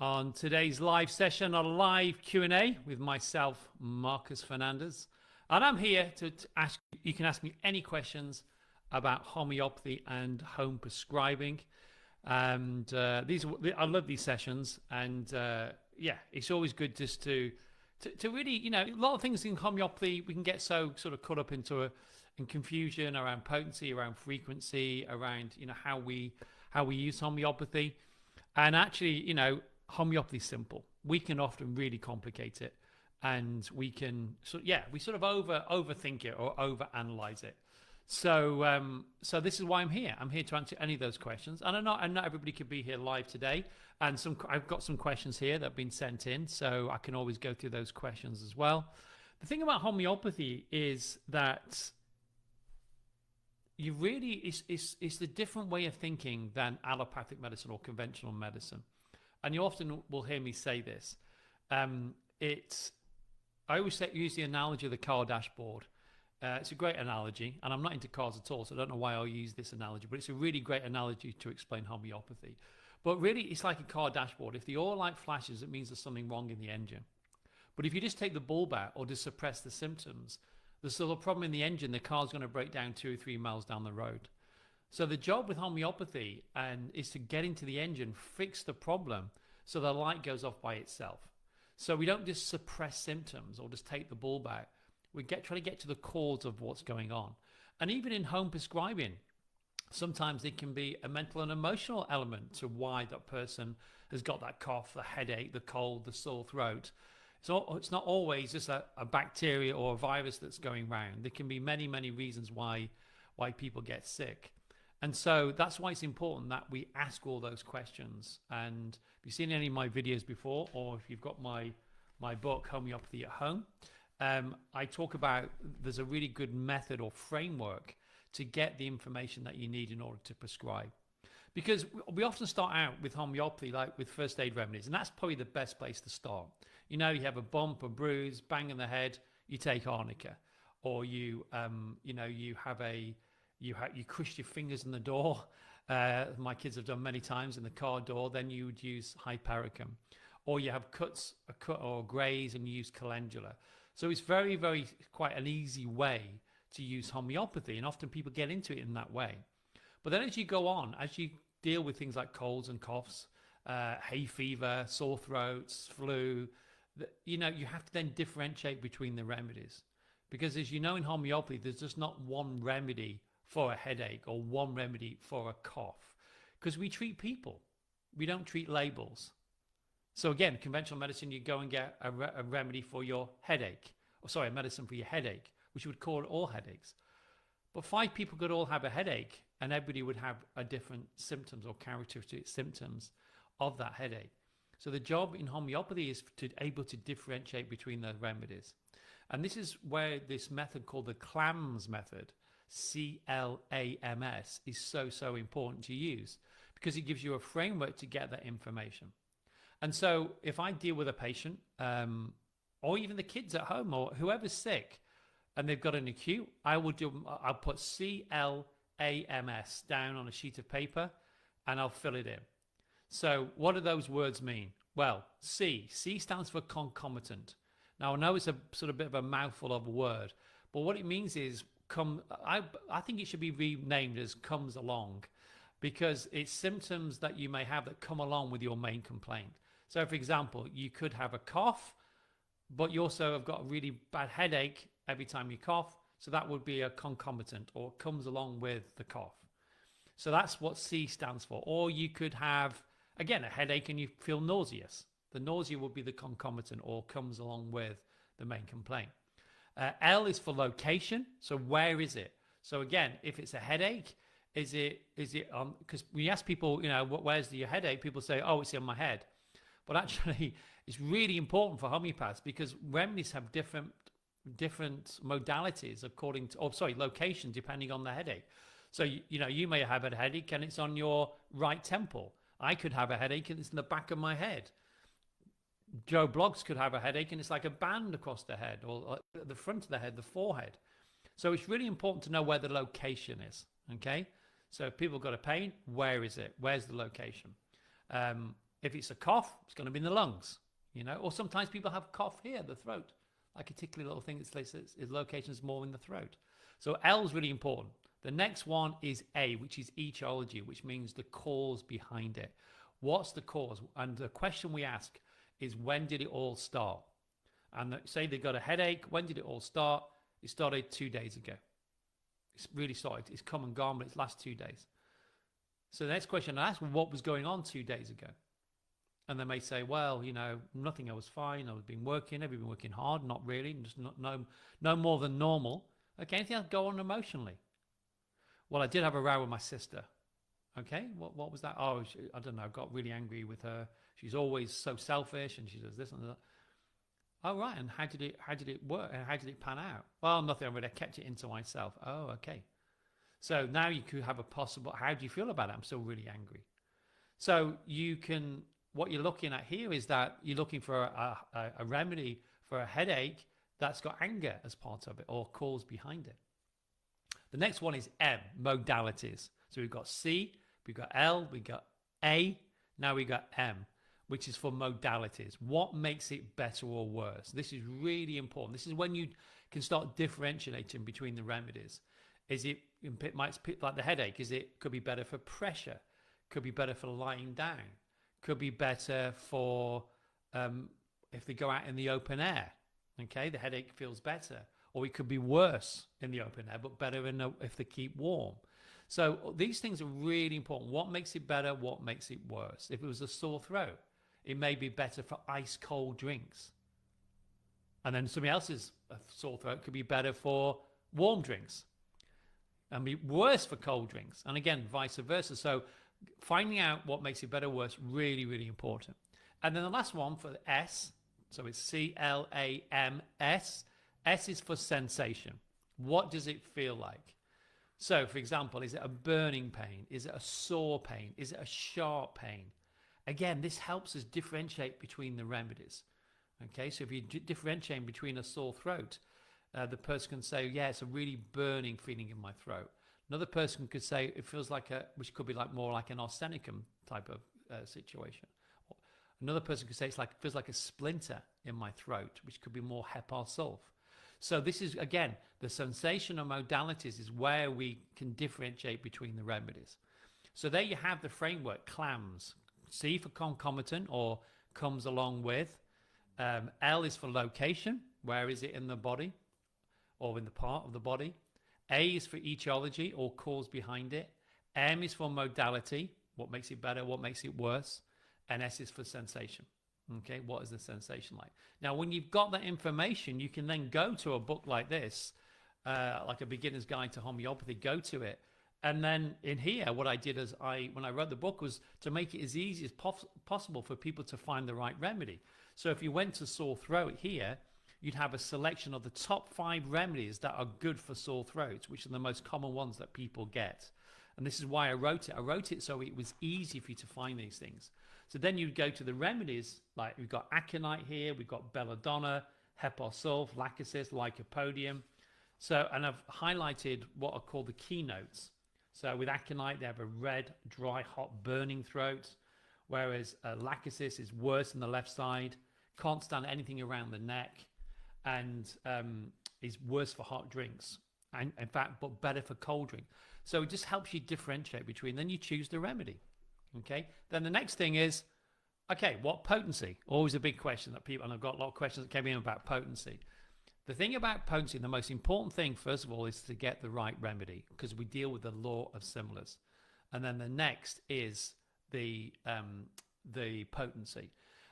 On today's live session, a live Q&A with myself, Marcus Fernandez. And I'm here to ask, you can ask me any questions about homeopathy and home prescribing. And I love these sessions. And yeah, it's always good just to really, a lot of things in homeopathy, we can get so sort of caught up in confusion around potency, around frequency, around, how we use homeopathy. And actually, homeopathy is simple. We can often really complicate it, and we can we sort of overthink it or overanalyze it. So this is why I'm here. I'm here to answer any of those questions. And not everybody could be here live today. And I've got some questions here that have been sent in, so I can always go through those questions as well. The thing about homeopathy is that it's a different way of thinking than allopathic medicine or conventional medicine. And you often will hear me say this. I always use the analogy of the car dashboard. It's a great analogy, and I'm not into cars at all, so I don't know why I'll use this analogy, but it's a really great analogy to explain homeopathy. But really, it's like a car dashboard. If the oil light flashes, it means there's something wrong in the engine. But if you just take the bulb out or just suppress the symptoms, there's still a problem in the engine. The car's going to break down 2 or 3 miles down the road. So the job with homeopathy is to get into the engine, fix the problem, so the light goes off by itself. So we don't just suppress symptoms or just take the bulb out. We try to get to the cause of what's going on. And even in home prescribing, sometimes it can be a mental and emotional element to why that person has got that cough, the headache, the cold, the sore throat. So it's not always just a bacteria or a virus that's going around. There can be many, many reasons why people get sick. And so that's why it's important that we ask all those questions. And if you've seen any of my videos before, or if you've got my book, Homeopathy at Home, I talk about there's a really good method or framework to get the information that you need in order to prescribe. Because we often start out with homeopathy, like with first aid remedies, and that's probably the best place to start. You have a bump, a bruise, bang in the head, you take arnica, or you crush your fingers in the door. My kids have done many times in the car door. Then you would use hypericum, or you have a cut or graze, and you use calendula. So it's very, very quite an easy way to use homeopathy, and often people get into it in that way. But then as you go on, as you deal with things like colds and coughs, hay fever, sore throats, flu, you have to then differentiate between the remedies. Because as you know, in homeopathy, there's just not one remedy for a headache or one remedy for a cough. Because we treat people. We don't treat labels. So again, conventional medicine, you go and get a remedy for your headache. A medicine for your headache, which would call all headaches. But 5 people could all have a headache, and everybody would have a different symptoms or characteristic symptoms of that headache. So the job in homeopathy is to able to differentiate between the remedies. And this is where this method called the CLAMS method, CLAMS, is so important to use, because it gives you a framework to get that information. And so if I deal with a patient, or even the kids at home, or whoever's sick, and they've got an acute, I'll put CLAMS down on a sheet of paper, and I'll fill it in. So what do those words mean? Well, C stands for concomitant. Now I know it's a sort of bit of a mouthful of a word, but what it means is I think it should be renamed as comes along, because it's symptoms that you may have that come along with your main complaint. So for example, you could have a cough, but you also have got a really bad headache every time you cough. So that would be a concomitant, or comes along with the cough. So that's what C stands for. Or you could have, again, a headache and you feel nauseous. The nausea would be the concomitant, or comes along with the main complaint. L is for location. So where is it? So again, if it's a headache, is it because we ask people, where's your headache? People say, oh, it's in my head. But actually, it's really important for homeopaths, because remedies have different modalities according to, location, depending on the headache. So, you may have a headache and it's on your right temple. I could have a headache and it's in the back of my head. Joe Bloggs could have a headache and it's like a band across the head, or at the front of the head, the forehead. So it's really important to know where the location is, okay? So if people got a pain, where is it? Where's the location? If it's a cough, it's going to be in the lungs, you know. Or sometimes people have cough here, the throat, like a tickly little thing that's locations more in the throat. So L is really important. The next one is A, which is etiology, which means the cause behind it. What's the cause? And the question we ask is, when did it all start? And say they got a headache. When did it all start? It started 2 days ago. It's really started. It's come and gone, but it's last 2 days. So the next question I ask, well, what was going on 2 days ago? And they may say, well, you know, nothing, I was fine. I've been working. Have you been working hard? Not really. Just no more than normal. Okay, anything else go on emotionally? Well, I did have a row with my sister. Okay, what was that? Oh, I don't know. I got really angry with her. She's always so selfish, and she does this and that. Oh, right. And how did it work? And how did it pan out? Well, nothing. I kept it into myself. Oh, okay. So now you could have a possible, how do you feel about it? I'm still really angry. So you can, what you're looking at here is that you're looking for a remedy for a headache that's got anger as part of it or cause behind it. The next one is M, modalities. So we've got C, we've got L, we've got A, now we've got M, which is for modalities. What makes it better or worse? This is really important. This is when you can start differentiating between the remedies. Is it might like the headache? Could be better for pressure? Could be better for lying down? Could be better for if they go out in the open air. Okay, the headache feels better. Or it could be worse in the open air, but better if they keep warm. So these things are really important. What makes it better? What makes it worse? If it was a sore throat, it may be better for ice cold drinks. And then somebody else's sore throat could be better for warm drinks and be worse for cold drinks. And again, vice versa. So finding out what makes it better or worse, really, really important. And then the last one for the S, so it's C-L-A-M-S. S is for sensation. What does it feel like? So, for example, is it a burning pain? Is it a sore pain? Is it a sharp pain? Again, this helps us differentiate between the remedies. Okay, so if you differentiate between a sore throat, the person can say, yeah, it's a really burning feeling in my throat. Another person could say it feels like which could be like more like an arsenicum type of situation. Another person could say it feels like a splinter in my throat, which could be more hep or sulf. So this is, again, the sensation of modalities is where we can differentiate between the remedies. So there you have the framework, CLAMS. C for concomitant or comes along with. L is for location. Where is it in the body or in the part of the body? A is for etiology or cause behind it. M is for modality. What makes it better? What makes it worse? And S is for sensation. Okay, what is the sensation like? Now, when you've got that information, you can then go to a book like this, like a beginner's guide to homeopathy, go to it. And then in here, what I did is when I wrote the book was to make it as easy as possible for people to find the right remedy. So if you went to sore throat here, you'd have a selection of the top 5 remedies that are good for sore throats, which are the most common ones that people get. And this is why I wrote it. I wrote it so it was easy for you to find these things. So then you'd go to the remedies, like we've got aconite here, we've got belladonna, hep or sulf, lachesis, lycopodium. So, and I've highlighted what are called the keynotes. So with aconite, they have a red, dry, hot, burning throat, whereas lachesis is worse on the left side, can't stand anything around the neck, and is worse for hot drinks. And in fact, but better for cold drink. So it just helps you differentiate between, then you choose the remedy. Okay, then the next thing is, okay, what potency? Always a big question that people, and I've got a lot of questions that came in about potency. The thing about potency, the most important thing, first of all, is to get the right remedy, because we deal with the law of similars. And then the next is the potency.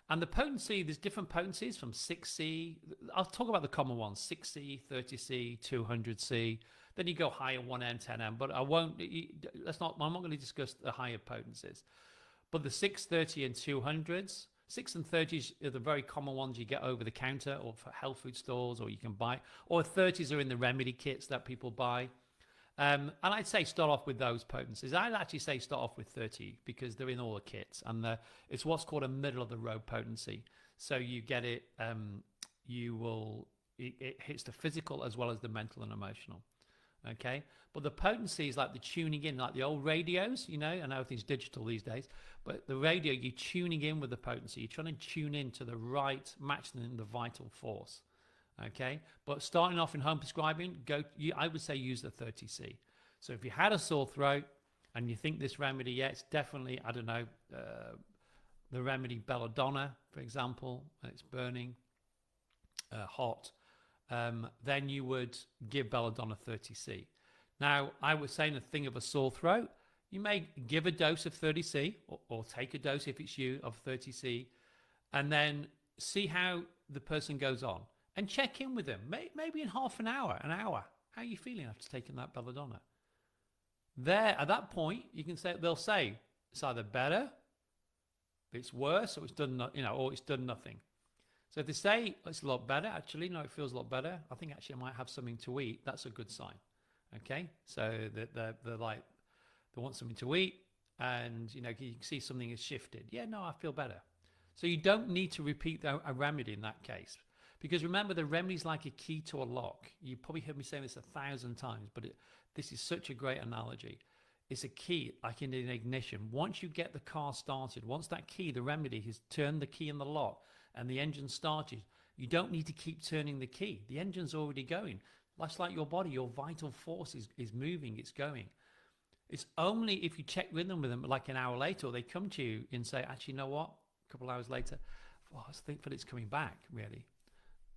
And the potency, there's different potencies from 6C. I'll talk about the common ones, 6C, 30C, 200C. Then you go higher, 1M, 10M, but I won't, I'm not going to discuss the higher potencies. But the 6, 30, and 200s, 6 and 30s are the very common ones you get over the counter or for health food stores, or you can buy, or 30s are in the remedy kits that people buy. And I'd say start off with those potencies. I'd actually say start off with 30 because they're in all the kits, and it's what's called a middle of the road potency. So you get it, it hits the physical as well as the mental and emotional. Okay, but the potency is like the tuning in, like the old radios. You know, I know everything's digital these days, but the radio, you're tuning in with the potency. You're trying to tune in to the right, matching the vital force. Okay, but starting off in home prescribing, I would say use the 30C. So if you had a sore throat and you think this remedy, yeah, it's definitely, I don't know, the remedy belladonna, for example, it's burning, hot, then you would give belladonna 30C. Now, I was saying the thing of a sore throat, you may give a dose of 30C or take a dose if it's you of 30C, and then see how the person goes on and check in with them, maybe in half an hour. How are you feeling after taking that belladonna? There, at that point, you can say, they'll say it's either better, it's worse, or it's done, or it's done nothing. So if they say it's a lot better, actually, no, it feels a lot better, I think actually I might have something to eat. That's a good sign. Okay, so they're like, they want something to eat, and you can see something has shifted. Yeah, no, I feel better. So you don't need to repeat a remedy in that case, because remember, the remedy is like a key to a lock. You probably heard me saying this 1,000 times, but this is such a great analogy. It's a key, like in an ignition. Once you get the car started, once that key, the remedy, has turned the key in the lock and the engine started, you don't need to keep turning the key. The engine's already going. That's like your body, your vital force is moving, it's going. It's only if you check with them like an hour later, or they come to you and say, actually, you know what? A couple of hours later, I think that it's coming back, really.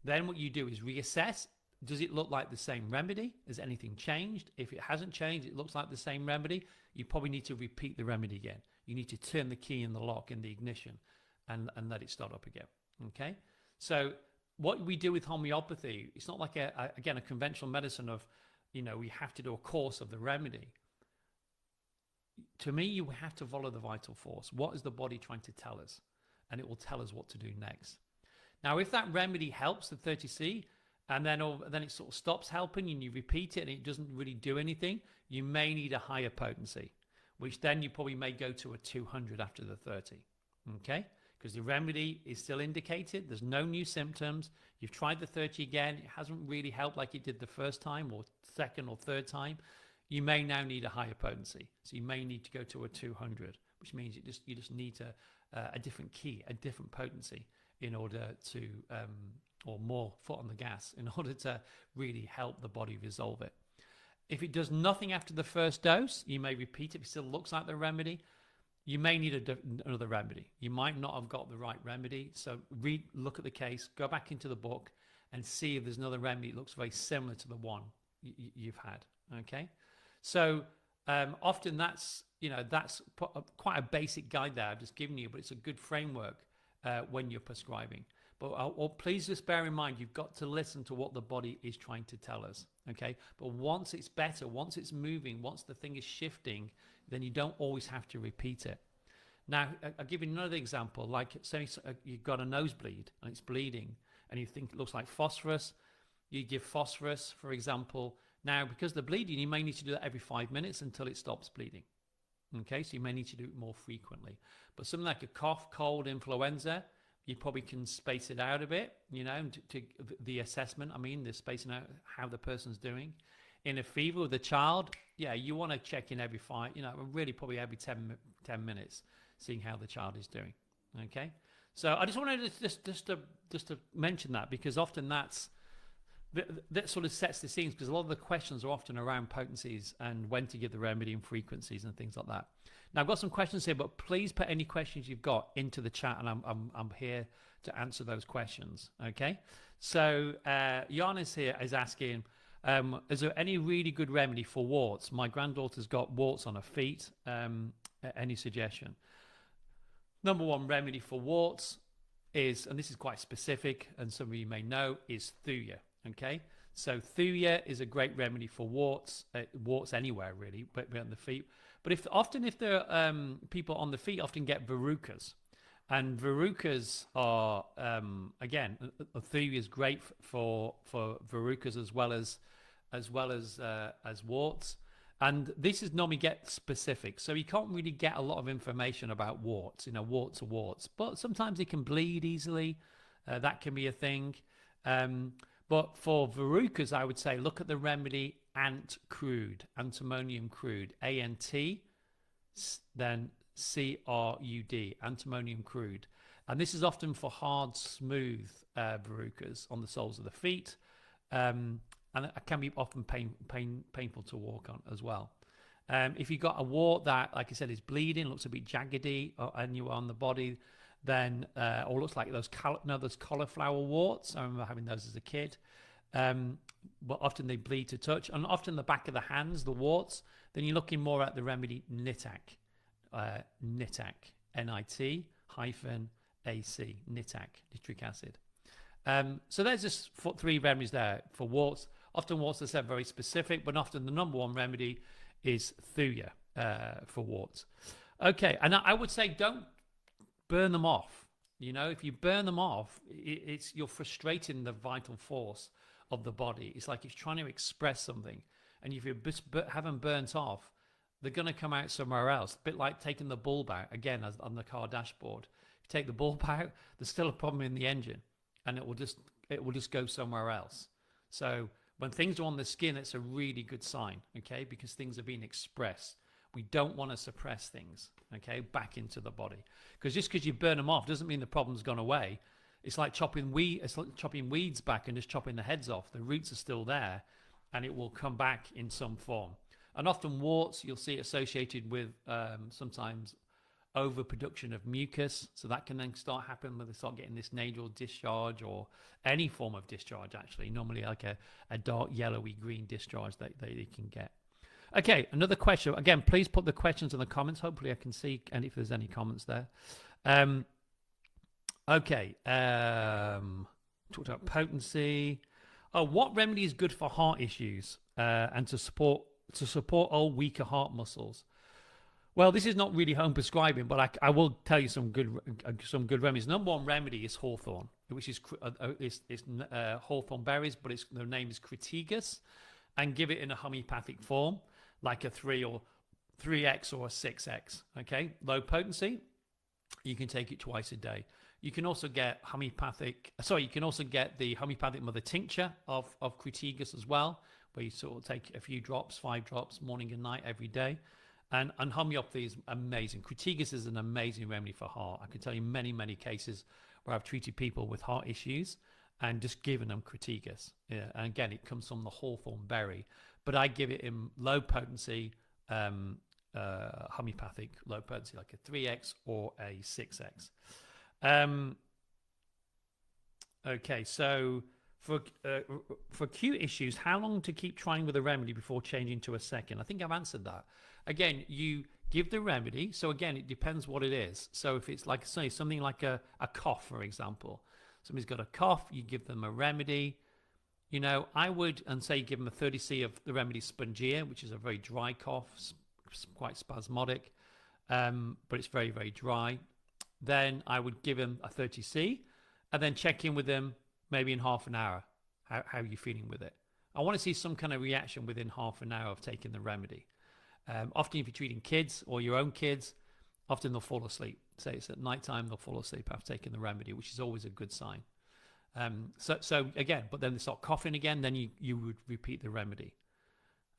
Then what you do is reassess. Does it look like the same remedy? Has anything changed? If it hasn't changed, it looks like the same remedy, you probably need to repeat the remedy again. You need to turn the key in the lock in the ignition and let it start up again. Okay? So what we do with homeopathy, it's not like, again, a conventional medicine of, we have to do a course of the remedy. To me, you have to follow the vital force. What is the body trying to tell us? And it will tell us what to do next. Now, if that remedy helps, the 30C, and then it sort of stops helping and you repeat it and it doesn't really do anything, you may need a higher potency, which then you probably may go to a 200 after the 30. Okay? Because the remedy is still indicated. There's no new symptoms. You've tried the 30 again. It hasn't really helped like it did the first time or second or third time. You may now need a higher potency. So you may need to go to a 200, which means you just need a different key, a different potency in order to, or more foot on the gas, in order to really help the body resolve it. If it does nothing after the first dose, you may repeat it. If it still looks like the remedy, you may need another remedy. You might not have got the right remedy. So look at the case, go back into the book and see if there's another remedy that looks very similar to the one you've had. Okay? So often that's quite a basic guide there I've just given you, but it's a good framework when you're prescribing. But please just bear in mind, you've got to listen to what the body is trying to tell us, okay? But once it's better, once it's moving, once the thing is shifting, then you don't always have to repeat it. Now, I'll give you another example. Like, say you've got a nosebleed and it's bleeding and you think it looks like phosphorus. You give phosphorus, for example. Now, because the bleeding, you may need to do that every 5 minutes until it stops bleeding. Okay, so you may need to do it more frequently. But something like a cough, cold, influenza, you probably can space it out a bit, to the assessment. The spacing out how the person's doing. In a fever with a child, yeah, you want to check in every really probably every 10 minutes, seeing how the child is doing. Okay, so I just wanted to just to mention that, because often that sort of sets the scenes, because a lot of the questions are often around potencies and when to give the remedy and frequencies and things like that. Now, I've got some questions here, but please put any questions you've got into the chat, and I'm here to answer those questions. Okay, so Giannis here is asking, is there any really good remedy for warts? My granddaughter's got warts on her feet. Any suggestion? Number one remedy for warts is, and this is quite specific, and some of you may know, is Thuya. Okay, so Thuya is a great remedy for warts, warts anywhere really, but on the feet. But if there people on the feet often get verrucas, and verrucas are again, Thuya is great for verrucas as well as warts. And this is normally get specific, so you can't really get a lot of information about warts. Warts are warts, but sometimes they can bleed easily. That can be a thing. But for verrucas, I would say look at the remedy ant crude, antimonium crude, A-N-T, then C-R-U-D, antimonium crude. And this is often for hard, smooth verrucas on the soles of the feet. And it can be often painful to walk on as well. If you've got a wart that, like I said, is bleeding, looks a bit jaggedy, and you're on the body, then or looks like those cauliflower warts. I remember having those as a kid. But often they bleed to touch, and often the back of the hands, the warts. Then you're looking more at the remedy Nitac, N-I-T hyphen A-C, Nitac, nitric acid. So there's just 3 remedies there for warts. Often warts, as I said, very specific, but often the number 1 remedy is Thuya for warts. Okay, and I would say don't burn them off. You know, if you burn them off, you're frustrating the vital force of the body. It's like it's trying to express something, and if you have them burnt off, they're going to come out somewhere else. A bit like taking the bulb out again, as on the car dashboard. If you take the bulb out, there's still a problem in the engine, and it will just go somewhere else. So when things are on the skin, it's a really good sign, okay, because things are being expressed. We don't want to suppress things, okay, back into the body, because just because you burn them off doesn't mean the problem's gone away. It's like chopping weeds back and just chopping the heads off. The roots are still there, and it will come back in some form. And often warts, you'll see associated with sometimes overproduction of mucus. So that can then start happening when they start getting this nasal discharge, or any form of discharge, actually, normally like a dark yellowy green discharge that they can get. Okay, another question. Again, please put the questions in the comments. Hopefully I can see if there's any comments there. Okay, talked about potency. Oh, what remedy is good for heart issues and to support old weaker heart muscles? Well, this is not really home prescribing, but I will tell you some good remedies. Number 1 remedy is hawthorn, which is hawthorn berries, but the name is crataegus, and give it in a homeopathic form, like a 3x or a 6x. Okay, low potency. You can take it twice a day. You can also get the homeopathic mother tincture of crataegus as well, where you sort of take a few drops, 5 drops, morning and night every day. And homeopathy is amazing. Crataegus is an amazing remedy for heart. I can tell you many, many cases where I've treated people with heart issues and just given them crataegus. Yeah, and again, it comes from the hawthorn berry, but I give it in low potency, homeopathic low potency, like a 3x or a 6x. Okay, so for acute issues, how long to keep trying with a remedy before changing to a second? I think I've answered that. Again, you give the remedy. So again, it depends what it is. So if it's like, say, something like a cough, for example, somebody's got a cough, you give them a remedy. You know, I would, and say you give them a 30C of the remedy Spongia, which is a very dry cough, quite spasmodic, but it's very, very dry. Then I would give them a 30C and then check in with them maybe in half an hour. How are you feeling with it? I want to see some kind of reaction within half an hour of taking the remedy. Often if you're treating kids or your own kids, often they'll fall asleep. Say it's at night time, they'll fall asleep after taking the remedy, which is always a good sign. So again, but then they start coughing again, then you would repeat the remedy.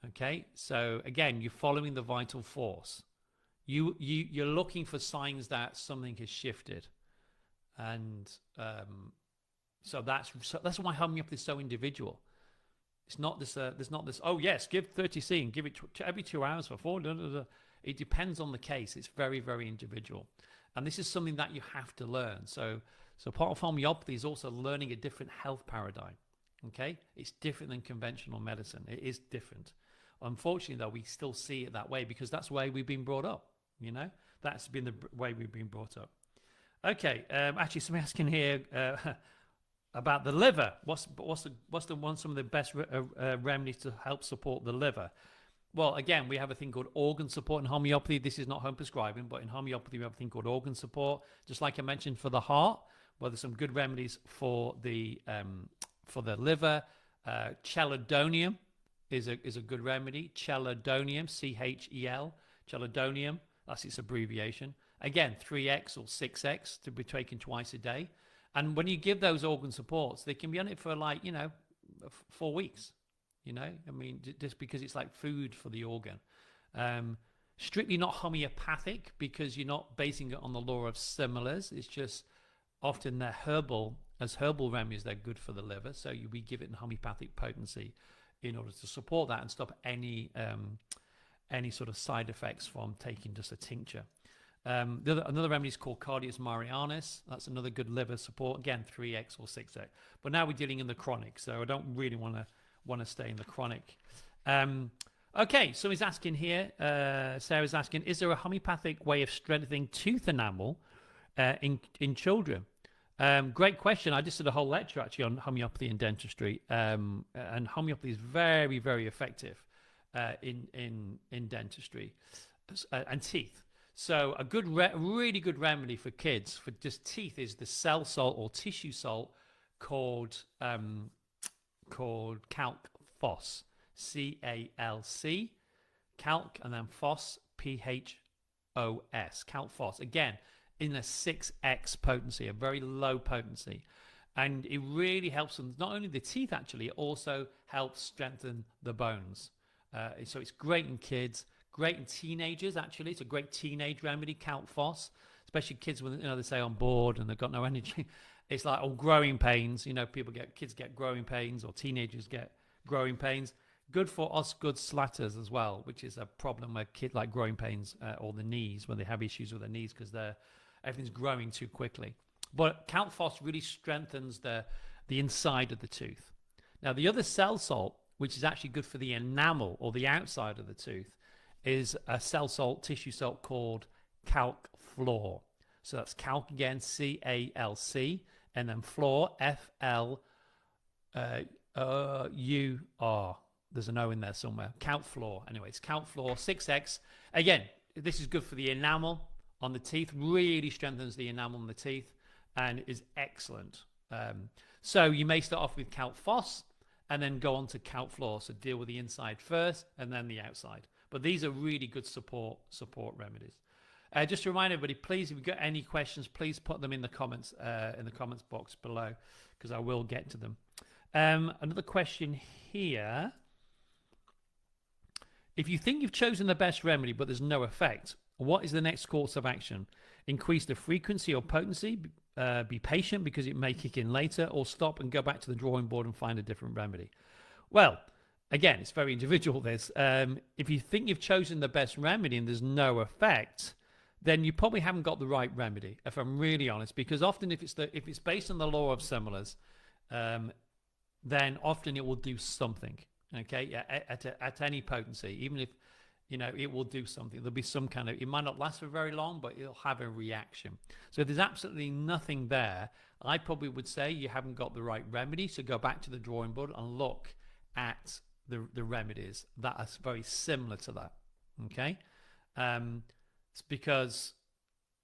Okay, so again, you're following the vital force. You're looking for signs that something has shifted, and so that's why homeopathy is so individual. It's not this. There's not this. Oh yes, give 30C and give it to every 2 hours for 4. It depends on the case. It's very, very individual, and this is something that you have to learn. So part of homeopathy is also learning a different health paradigm. Okay, it's different than conventional medicine. It is different. Unfortunately, though, we still see it that way because that's the way we've been brought up. You know, that's been the way we've been brought up. Okay, actually, somebody asking here about the liver. What's some of the best remedies to help support the liver? Well, again, we have a thing called organ support in homeopathy. This is not home prescribing, but in homeopathy we have a thing called organ support. Just like I mentioned for the heart, well, there's some good remedies for the liver. Chelidonium is a good remedy. Chelidonium, C-H-E-L, chelidonium. That's its abbreviation. Again, 3x or 6x to be taken twice a day. And when you give those organ supports, they can be on it for 4 weeks. You know, I mean, just because it's like food for the organ. Strictly not homeopathic because you're not basing it on the law of similars. It's just often they're herbal. As herbal remedies, they're good for the liver. So we give it in homeopathic potency in order to support that and stop any sort of side effects from taking just a tincture. Another remedy is called Cardius Marianus. That's another good liver support. Again, 3x or 6x. But now we're dealing in the chronic, so I don't really want to stay in the chronic. Okay, so he's asking here, Sarah's asking, is there a homeopathic way of strengthening tooth enamel in children? Great question. I just did a whole lecture actually on homeopathy and dentistry, and homeopathy is very, very effective in dentistry and teeth. So a good, really good remedy for kids for just teeth is the cell salt or tissue salt called calc phos, CALC, calc, and then phos, PHOS, calc phos. Again, in a 6x potency, a very low potency. And it really helps them, not only the teeth actually, it also helps strengthen the bones. So it's great in kids, great in teenagers actually. It's a great teenage remedy, calc phos, especially kids when they say on board and they've got no energy. It's like growing pains. Kids get growing pains or teenagers get growing pains. Good for osgood slatters as well, which is a problem where kids like growing pains or the knees when they have issues with their knees because everything's growing too quickly. But calc phos really strengthens the inside of the tooth. Now the other cell salt, which is actually good for the enamel or the outside of the tooth, is a cell salt, tissue salt called calc fluor. So that's calc again, CALC, and then fluor, FLUR. There's an O in there somewhere. Calc fluor. Anyway, it's calc fluor, 6x. Again, this is good for the enamel on the teeth, really strengthens the enamel on the teeth, and is excellent. So you may start off with calc phos and then go on to calc fluor. So deal with the inside first and then the outside. But these are really good support remedies. Just to remind everybody, please, if you've got any questions, please put them in the comments box below, because I will get to them. Another question here. If you think you've chosen the best remedy but there's no effect, what is the next course of action? Increase the frequency or potency, be patient because it may kick in later, or stop and go back to the drawing board and find a different remedy? Well, again, it's very individual, this. If you think you've chosen the best remedy and there's no effect, then you probably haven't got the right remedy, if I'm really honest, because often if it's based on the law of similars, then often it will do something, okay, at any potency, even if, it will do something. There'll be some kind of, it might not last for very long, but it'll have a reaction. So if there's absolutely nothing there, I probably would say you haven't got the right remedy, so go back to the drawing board and look at the remedies that are very similar to that, okay? It's because,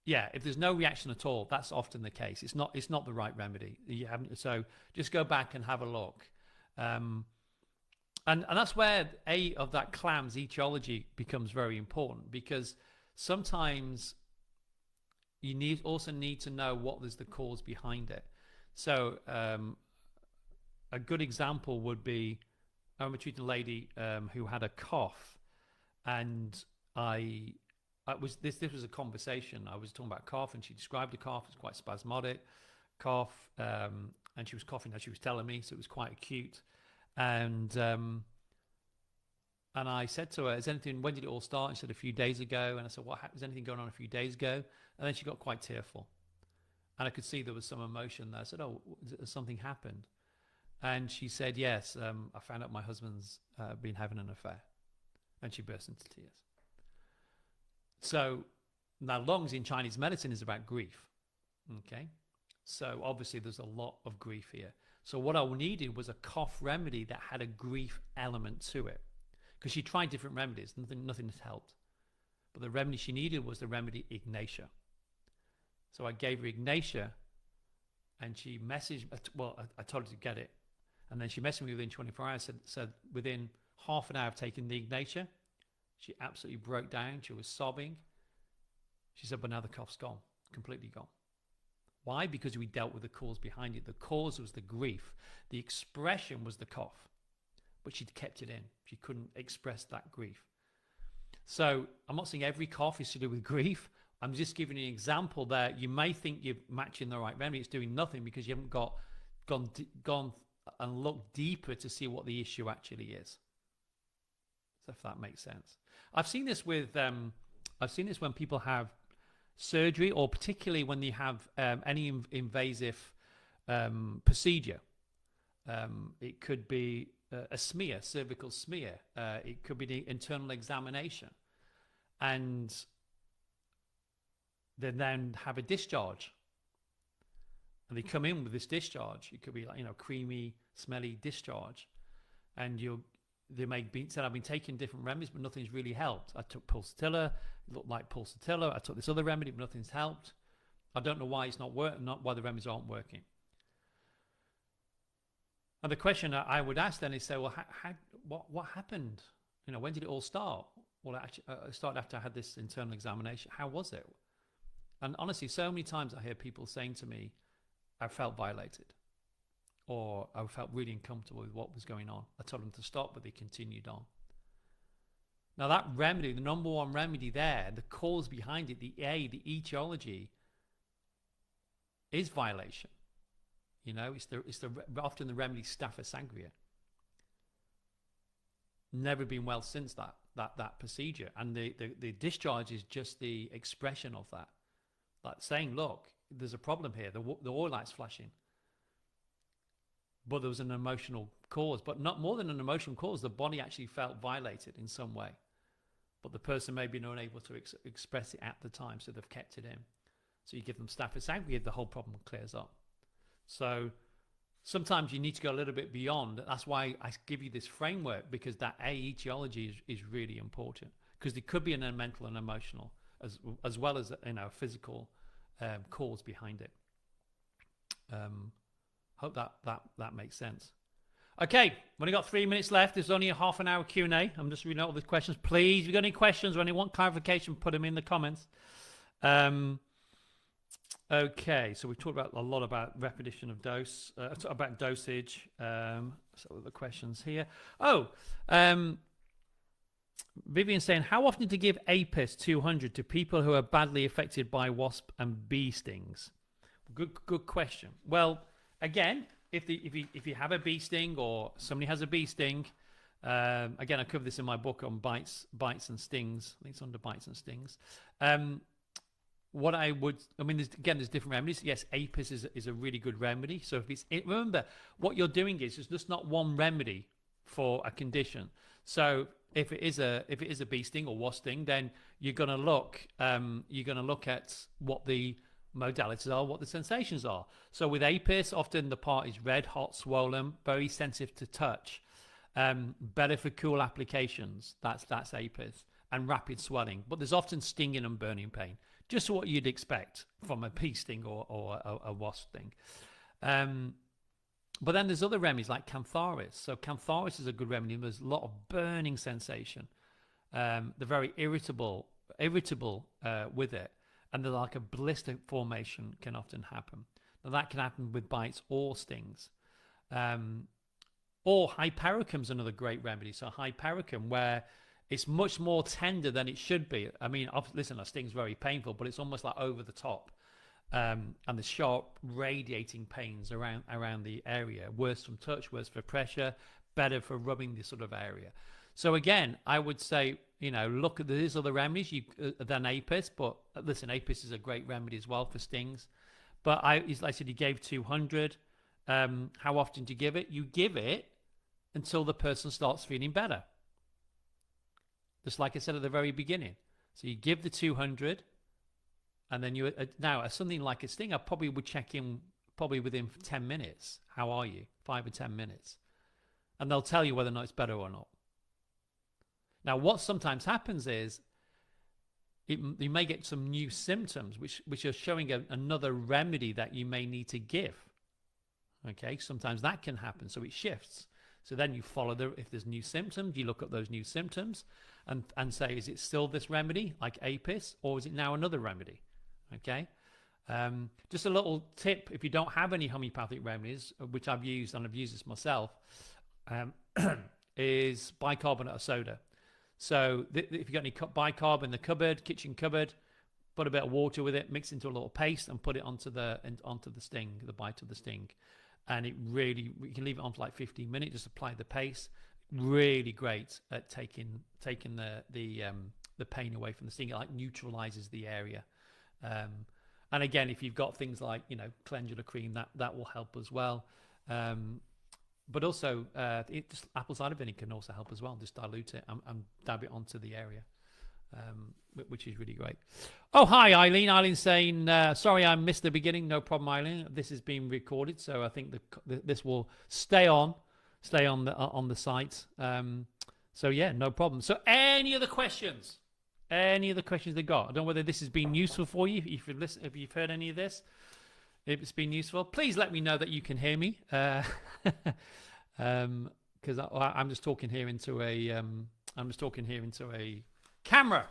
if there's no reaction at all, that's often the case. It's not the right remedy. So just go back and have a look. And that's where of that CLAMS etiology becomes very important, because sometimes you also need to know what is the cause behind it. So a good example would be, I remember treating a lady who had a cough, and this was a conversation. I was talking about cough, and she described the cough as quite spasmodic cough, and she was coughing as she was telling me, so it was quite acute. And I said to her, when did it all start? She said, a few days ago. And I said, is anything going on a few days ago? And then she got quite tearful. And I could see there was some emotion there. I said, has something happened? And she said, yes, I found out my husband's been having an affair. And she burst into tears. So now lungs in Chinese medicine is about grief. Okay. So obviously there's a lot of grief here. So what I needed was a cough remedy that had a grief element to it, because she tried different remedies. Nothing has helped. But the remedy she needed was the remedy Ignatia. So I gave her Ignatia, and she messaged, I told her to get it. And then she messaged me within 24 hours, said within half an hour of taking the Ignatia, she absolutely broke down. She was sobbing. She said, but now the cough's gone, completely gone. Why? Because we dealt with the cause behind it. The cause was the grief. The expression was the cough. But she'd kept it in. She couldn't express that grief. So I'm not saying every cough is to do with grief. I'm just giving you an example there. You may think you're matching the right remedy. It's doing nothing because you haven't gone and looked deeper to see what the issue actually is. So if that makes sense. I've seen this when people have surgery, or particularly when they have any invasive procedure. It could be a smear, cervical smear. It could be the internal examination. And they then have a discharge. And they come in with this discharge. It could be like, creamy, smelly discharge. And they may be said, I've been taking different remedies, but nothing's really helped. I took pulsatilla, it looked like pulsatilla. I took this other remedy, but nothing's helped. I don't know why it's not working, not why the remedies aren't working. And the question I would ask then is, say, well, what happened? When did it all start? Well, it started after I had this internal examination. How was it? And honestly, so many times I hear people saying to me, I felt violated, or I felt really uncomfortable with what was going on. I told them to stop, but they continued on. Now that remedy, the number one remedy there, the cause behind it, the etiology, is violation. It's often the remedy Staph sangria. Never been well since that procedure, and the discharge is just the expression of that, like saying, look, there's a problem here. The oil light's flashing, but there was an emotional cause, but not more than an emotional cause. The body actually felt violated in some way, but the person may be unable to express it at the time, so they've kept it in. So you give them Staph sangria, the whole problem clears up. So sometimes you need to go a little bit beyond. That's why I give you this framework, because that etiology is really important, because there could be a mental and emotional as well as a physical cause behind it. Hope that makes sense. Okay, we've only got 3 minutes left. There's only a half an hour Q&A. I'm just reading out all the questions. Please, if you've got any questions or anyone want clarification, put them in the comments. Okay, so we've talked a lot about repetition of dose, about dosage. So the questions here. Vivian saying, how often to give Apis 200 to people who are badly affected by wasp and bee stings? Good question. Well, again, if you have a bee sting, or somebody has a bee sting, again, I cover this in my book on bites and stings. I think it's under bites and stings. There's different remedies. Yes, Apis is a really good remedy. So remember, what you're doing is just not one remedy for a condition. So if it is a bee sting or wasp sting, then you're going to look at what the modalities are, what the sensations are. So with Apis, often the part is red, hot, swollen, very sensitive to touch. Better for cool applications. That's Apis, and rapid swelling. But there's often stinging and burning pain, just what you'd expect from a bee sting or a wasp sting. But then there's other remedies like Cantharis. So Cantharis is a good remedy. There's a lot of burning sensation. They're very irritable with it. And they're like a blister formation can often happen. Now that can happen with bites or stings. Or hypericum is another great remedy. So hypericum, where it's much more tender than it should be. I mean, listen, a sting's very painful, but it's almost like over the top. And the sharp radiating pains around the area. Worse from touch, worse for pressure, better for rubbing this sort of area. So again, I would say, look at these other remedies than Apis, but listen, Apis is a great remedy as well for stings. But like I said, you gave 200. How often do you give it? You give it until the person starts feeling better. Just like I said at the very beginning. So you give the 200, and then now something like a sting, I probably would check in probably within 10 minutes. How are you? 5 or 10 minutes. And they'll tell you whether or not it's better or not. Now, what sometimes happens is you may get some new symptoms which are showing another remedy that you may need to give. Okay, sometimes that can happen, so it shifts. So then you follow if there's new symptoms, you look at those new symptoms and say, is it still this remedy like Apis, or is it now another remedy? Okay, Just a little tip: if you don't have any homeopathic remedies, which I've used and I've used this myself, is bicarbonate of soda. So if you've got any bicarb in the cupboard, kitchen cupboard, put a bit of water with it, mix into a little paste, and put it onto the sting, the bite of the sting, and it really, you can leave it on for like 15 minutes. Just apply the paste. Really great at taking the pain away from the sting. It like neutralizes the area. And again, if you've got things like, you know, calendula cream, that will help as well. But also, just apple cider vinegar can also help as well. Just dilute it and dab it onto the area, which is really great. Oh, hi, Eileen. Eileen's saying, sorry, I missed the beginning. No problem, Eileen. This is being recorded, so I think this will stay on the site. So yeah, no problem. So any other questions? Any other questions they got? I don't know whether this has been useful for you. If you've heard any of this, if it's been useful, please let me know that you can hear me. Because I'm just talking here into a camera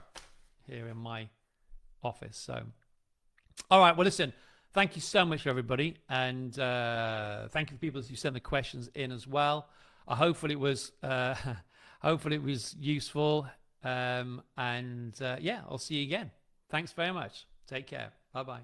here in my office. So, all right. Well, listen. Thank you so much, everybody, and thank you for people who sent the questions in as well. Hopefully it was useful. Yeah, I'll see you again. Thanks very much. Take care. Bye bye.